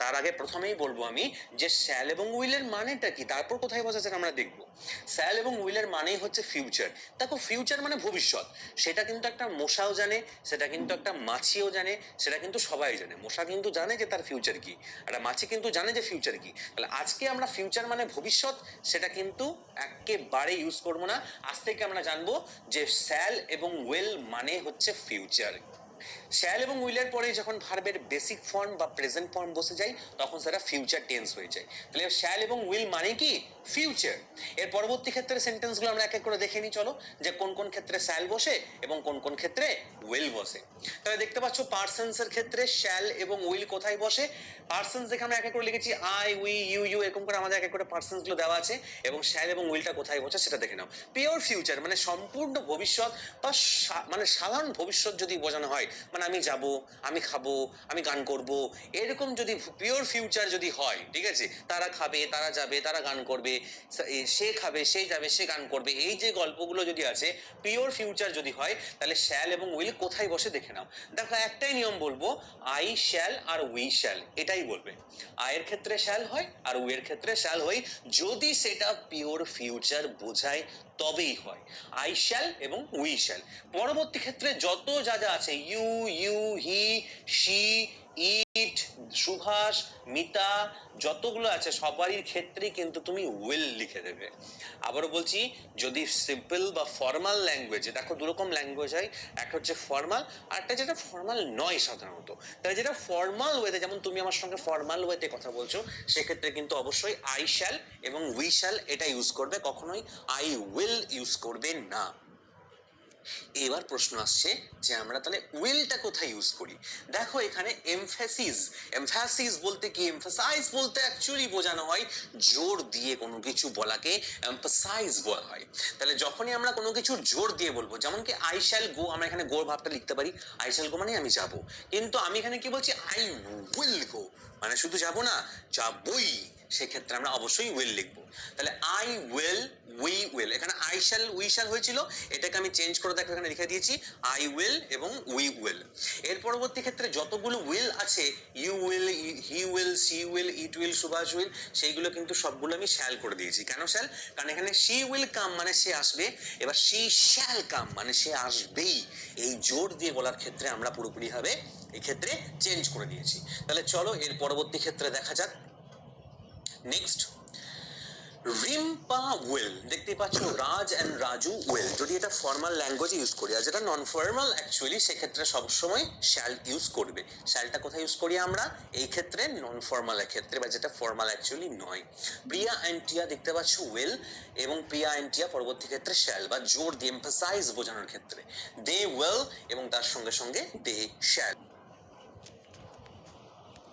তার আগে প্রথমেই বলবো আমি যে শ্যাল এবং উইলের মানেটা কি, তারপর কোথায় বসে সেটা আমরা দেখবো। শ্যাল এবং উইলের মানেই হচ্ছে ফিউচার। দেখো ফিউচার মানে ভবিষ্যৎ, সেটা কিন্তু একটা মশাও জানে, সেটা কিন্তু একটা মাছিও জানে, সেটা কিন্তু সবাই জানে। মশা কিন্তু জানে যে তার ফিউচার কি, একটা মাছি কিন্তু জানে যে ফিউচার কি। তাহলে আজকে আমরা ফিউচার মানে ভবিষ্যৎ সেটা কিন্তু একেবারে ইউজ করবো না। আজ থেকে আমরা জানবো যে শ্যাল এবং উইল মানে হচ্ছে ফিউচার। শ্যাল এবং উইলের পরে যখন ভার্বের বেসিক ফর্ম বা প্রেজেন্ট ফর্ম বসে যায় তখন সেটা ফিউচার টেন্স হয়ে যায়। তাহলে শ্যাল এবং উইল মানে কি ফিউচার। এর পরবর্তী ক্ষেত্রে সেন্টেন্সগুলো আমরা এক এক করে দেখে নিই চলো, যে কোন কোন ক্ষেত্রে শ্যাল বসে এবং কোন কোন ক্ষেত্রে উইল বসে। তাহলে দেখতে পাচ্ছ পার্সনস এর ক্ষেত্রে শ্যাল এবং উইল কোথায় বসে। পার্সনস দেখে আমরা এক এক করে লিখেছি আই, উই, ইউ, ইউ, এরকম করে আমাদের এক এক করে পার্সনস গুলো দেওয়া আছে, এবং শ্যাল এবং উইলটা কোথায় বসে সেটা দেখে নাও। পিওর ফিউচার মানে সম্পূর্ণ ভবিষ্যৎ বা মানে সাধারণ ভবিষ্যৎ যদি বোঝানো হয়, মানে আমি যাব, আমি খাবো, আমি গান করব, এরকম যদি পিওর ফিউচার যদি হয়, ঠিক আছে, তারা খাবে, তারা যাবে, তারা গান করবে, সে খাবে, সে যাবে, সে গান করবে, এই যে গল্পগুলো যদি আছে পিওর ফিউচার যদি হয়, তাহলে শ্যাল এবং উইল কোথায় বসে দেখে নাও। দেখো একটাই নিয়ম বলবো, আই শ্যাল আর উই শ্যাল, এটাই বলবে। আয়ের ক্ষেত্রে শ্যাল হয় আর উইয়ের ক্ষেত্রে শ্যাল হয় যদি সেটা পিওর ফিউচার বোঝায়, তবেই হয় আই শ্যাল এবং উই শ্যাল। পরবর্তী ক্ষেত্রে যত যা যা আছে ইউ, ইউ, হি, শি, ইট, সুভাষ, মিতা, যতগুলো আছে সবারই ক্ষেত্রেই কিন্তু তুমি উইল লিখে দেবে। আবারও বলছি, যদি সিম্পল বা ফর্মাল ল্যাঙ্গুয়েজে, দেখো দুরকম ল্যাঙ্গুয়েজ হয়, একটা হচ্ছে ফর্মাল আর একটা যেটা ফর্মাল নয় সাধারণত। তাহলে যেটা ফর্মাল ওয়েতে, যেমন তুমি আমার সঙ্গে ফর্মাল ওয়েতে কথা বলছো, সেক্ষেত্রে কিন্তু অবশ্যই আই শ্যাল এবং উই শ্যাল এটা ইউজ করবে, কখনোই আই উইল ইউজ করবে না। এবার প্রশ্ন আসছে যে আমরা তাহলে উইলটা কোথায় ইউজ করি। দেখো এখানে এমফ্যাসিস, এমফ্যাসিস বলতে কি, এমফাসাইজ বলতে অ্যাকচুয়ালি বোঝানো হয় জোর দিয়ে কোনো কিছু বলাকে এমফাসাইজ বলা হয়। তাহলে যখনই আমরা কোনো কিছু জোর দিয়ে বলবো, যেমন কি আই শ্যাল গো, আমরা এখানে গোর ভাবটা লিখতে পারি, আই শ্যাল গো মানে আমি যাব, কিন্তু আমি এখানে কি বলছি আই উইল গো, মানে শুধু যাব না, যাবই, সেক্ষেত্রে আমরা অবশ্যই উইল লিখবো। তাহলে আই উইল, উই উইল, এখানে আই শ্যাল উই শ্যাল হয়েছিল, এটাকে আমি চেঞ্জ করে দেখো এখানে লিখে দিয়েছি আই উইল এবং উই উইল। এর পরবর্তী ক্ষেত্রে যতগুলো উইল আছে, you will, he will, she will, it will, Subhash will, সেইগুলো কিন্তু সবগুলো আমি শ্যাল করে দিয়েছি। কেন শ্যাল? কারণ এখানে শি উইল কাম মানে সে আসবে, এবার শি শ্যাল কাম মানে সে আসবেই, এই জোর দিয়ে বলার ক্ষেত্রে আমরা পুরোপুরি ভাবে এই ক্ষেত্রে চেঞ্জ করে দিয়েছি। তাহলে চলো এর পরবর্তী ক্ষেত্রে দেখা যাক। নেক্সট, রিম্পা উইল, দেখতে পাচ্ছ রাজ এন্ড রাজু উইল, যদি এটা ফর্মাল ল্যাঙ্গুয়েজ ইউজ করি, আর যেটা নন ফর্মাল অ্যাকচুয়ালি সেক্ষেত্রে সবসময় শ্যাল ইউজ করবে। শ্যালটা কোথায় ইউজ করি আমরা, এই ক্ষেত্রে নন ফর্মালের ক্ষেত্রে, বা যেটা ফর্মাল অ্যাকচুয়ালি নয়। প্রিয়া এন্ড টিয়া দেখতে পাচ্ছ উইল, এবং প্রিয়া এন্ড টিয়া পরবর্তী ক্ষেত্রে শ্যাল বা জোর দিয়ে এমফাসাইজ বোঝানোর ক্ষেত্রে দে উইল, এবং তার সঙ্গে সঙ্গে দে শ্যাল।